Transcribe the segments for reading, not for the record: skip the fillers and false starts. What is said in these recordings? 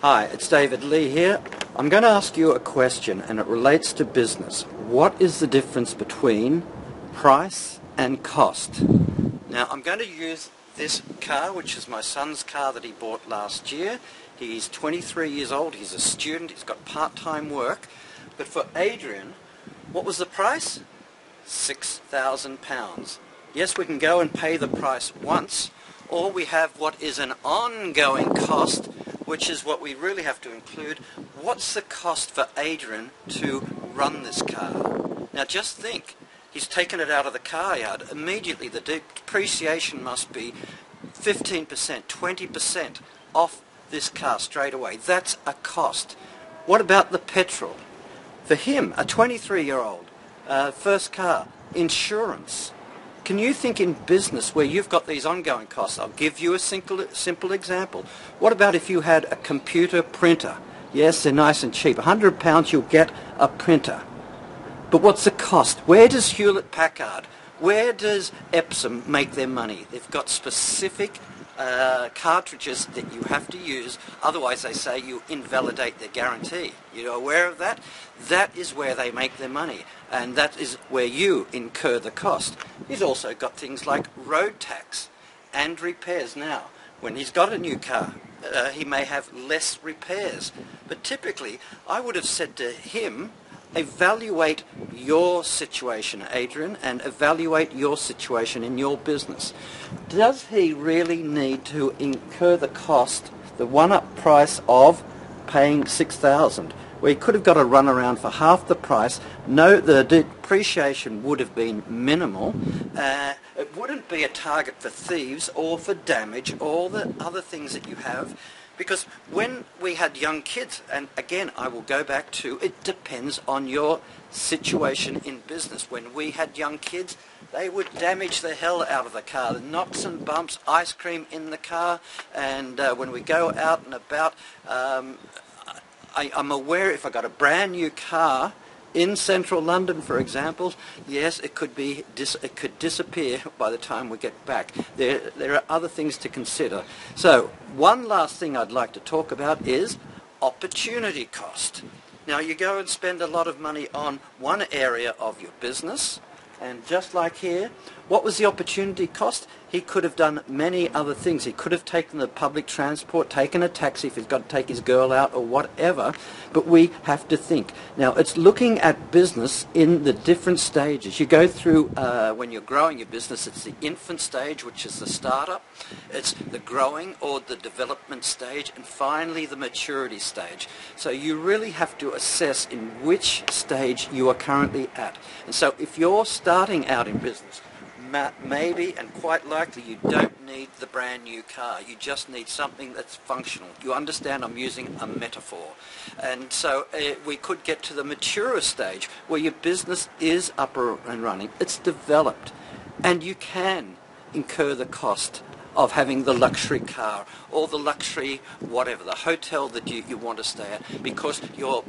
Hi, it's David Lee here. I'm going to ask you a question and it relates to business. What is the difference between price and cost? Now I'm going to use this car, which is my son's car that he bought last year. He's 23 years old, he's a student, he's got part-time work. But for Adrian, what was the price? £6,000. Yes, we can go and pay the price once, or we have what is an ongoing cost, which is what we really have to include. What's the cost for Adrian to run this car? Now just think, he's taken it out of the car yard. Immediately the depreciation must be 15%, 20% off this car straight away. That's a cost. What about the petrol? For him, a 23-year-old, first car, insurance. Can you think in business where you've got these ongoing costs? I'll give you a simple example. What about if you had a computer printer? Yes, they're nice and cheap. £100 you'll get a printer. But what's the cost? Where does Hewlett-Packard, where does Epson make their money? They've got specific cartridges that you have to use, otherwise they say you invalidate their guarantee. You're aware of that? That is where they make their money, and that is where you incur the cost. He's also got things like road tax and repairs. Now, when he's got a new car, he may have less repairs, but typically I would have said to him, evaluate your situation, Adrian, and evaluate your situation in your business. Does he really need to incur the cost, the one-up price of paying $6,000? Where he could have got a runaround for half the price. No, the depreciation would have been minimal. It wouldn't be a target for thieves or for damage, all the other things that you have. Because when we had young kids, and again I will go back to, it depends on your situation in business. When we had young kids, they would damage the hell out of the car, the knocks and bumps, ice cream in the car, and when we go out and about, I'm aware if I got a brand new car in central London, for example, yes, it could disappear by the time we get back. There are other things to consider. So, one last thing I'd like to talk about is opportunity cost. Now, you go and spend a lot of money on one area of your business, and just like here, what was the opportunity cost? He could have done many other things. He could have taken the public transport, taken a taxi if he's got to take his girl out or whatever, but we have to think. Now, it's looking at business in the different stages. You go through, when you're growing your business, it's the infant stage, which is the startup, it's the growing or the development stage, and finally the maturity stage. So you really have to assess in which stage you are currently at. And so if you're starting out in business, maybe and quite likely you don't need the brand new car. You just need something that's functional. You understand I'm using a metaphor. And so we could get to the mature stage where your business is up and running. It's developed. And you can incur the cost of having the luxury car or the luxury whatever, the hotel that you want to stay at, because your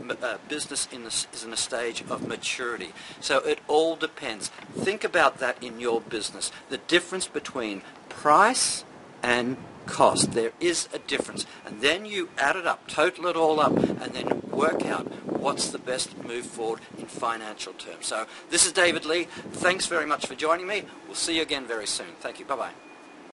business is in a stage of maturity. So it all depends. Think about that in your business. The difference between price and cost. There is a difference. And then you add it up, total it all up, and then work out what's the best move forward in financial terms. So this is David Lee. Thanks very much for joining me. We'll see you again very soon. Thank you. Bye-bye.